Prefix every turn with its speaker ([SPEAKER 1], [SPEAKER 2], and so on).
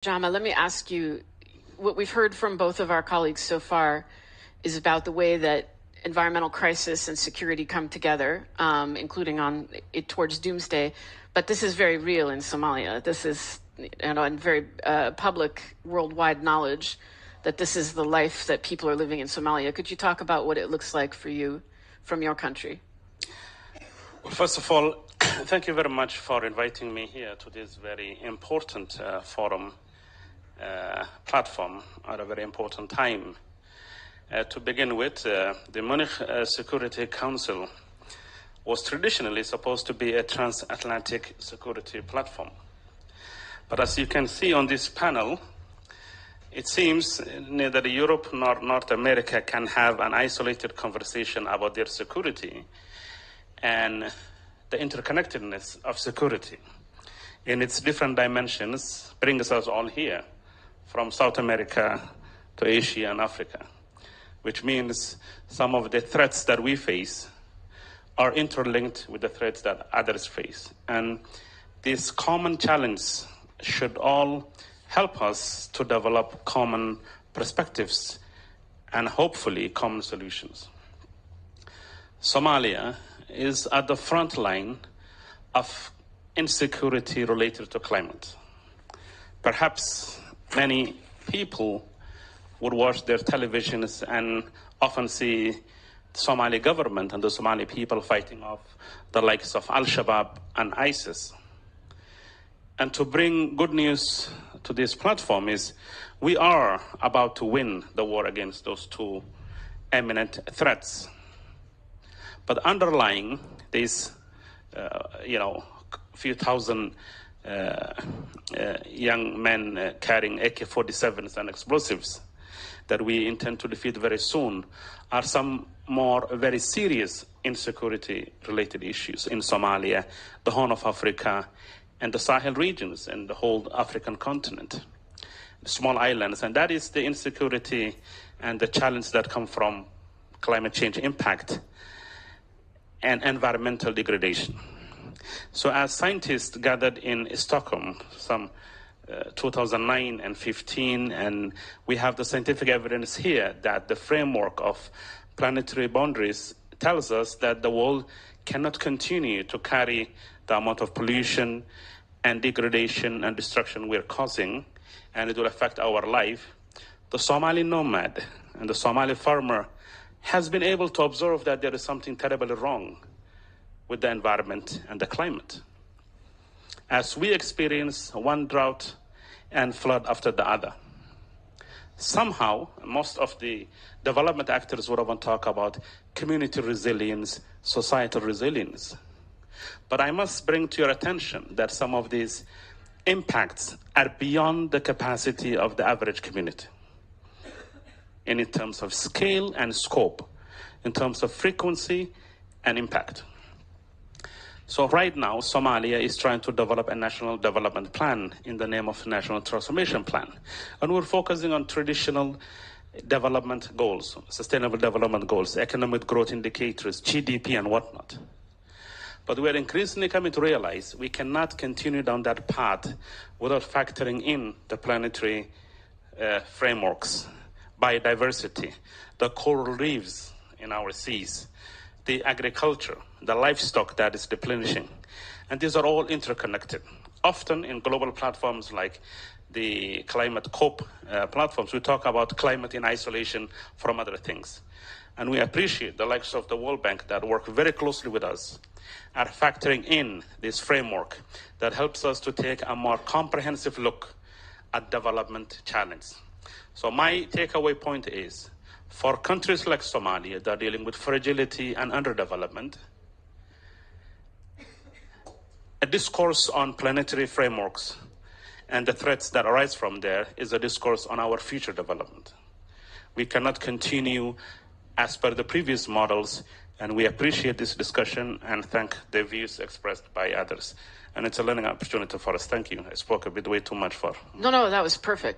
[SPEAKER 1] Jama, let me ask you, what we've heard from both of our colleagues so far is about the way that environmental crisis and security come together, including on it towards doomsday. But this is very real in Somalia. This is, and very public worldwide knowledge that this is the life that people are living in Somalia. Could you talk about what it looks like for you from your country?
[SPEAKER 2] Well, first of all, thank you very much for inviting me here to this very important forum platform at a very important time. To begin with, the Munich Security Council was traditionally supposed to be a transatlantic security platform. But as you can see on this panel, it seems neither Europe nor North America can have an isolated conversation about their security and the interconnectedness of security in its different dimensions brings us all here, from South America to Asia and Africa, which means some of the threats that we face are interlinked with the threats that others face. And this common challenge should all help us to develop common perspectives and hopefully common solutions. Somalia is at the front line of insecurity related to climate. Perhaps many people would watch their televisions and often see the Somali government and the Somali people fighting off the likes of Al-Shabaab and ISIS. And to bring good news to this platform is we are about to win the war against those two eminent threats. But underlying these, few thousand young men carrying AK-47s and explosives that we intend to defeat very soon are some more very serious insecurity-related issues in Somalia, the Horn of Africa, and the Sahel regions and the whole African continent, the small islands. And that is the insecurity and the challenge that come from climate change impact and environmental degradation. So as scientists gathered in Stockholm, some 2009 and 15, and we have the scientific evidence here that the framework of planetary boundaries tells us that the world cannot continue to carry the amount of pollution and degradation and destruction we're causing, and it will affect our life. The Somali nomad and the Somali farmer has been able to observe that there is something terribly wrong with the environment and the climate. As we experience one drought and flood after the other, somehow most of the development actors would want to talk about community resilience, societal resilience. But I must bring to your attention that some of these impacts are beyond the capacity of the average community. And in terms of scale and scope, in terms of frequency and impact. So right now, Somalia is trying to develop a national development plan in the name of National Transformation Plan. And we're focusing on traditional development goals, sustainable development goals, economic growth indicators, GDP and whatnot. But we're increasingly coming to realize we cannot continue down that path without factoring in the planetary frameworks, biodiversity, the coral reefs in our seas, the agriculture, the livestock that is replenishing. And these are all interconnected. Often in global platforms like the climate COP platforms, we talk about climate in isolation from other things. And we appreciate the likes of the World Bank that work very closely with us are factoring in this framework that helps us to take a more comprehensive look at development challenge. So my takeaway point is, for countries like Somalia that are dealing with fragility and underdevelopment, a discourse on planetary frameworks and the threats that arise from there is a discourse on our future development. We cannot continue as per the previous models, and we appreciate this discussion and thank the views expressed by others. And it's a learning opportunity for us. Thank you. I spoke a bit way too much for.
[SPEAKER 1] No, that was perfect.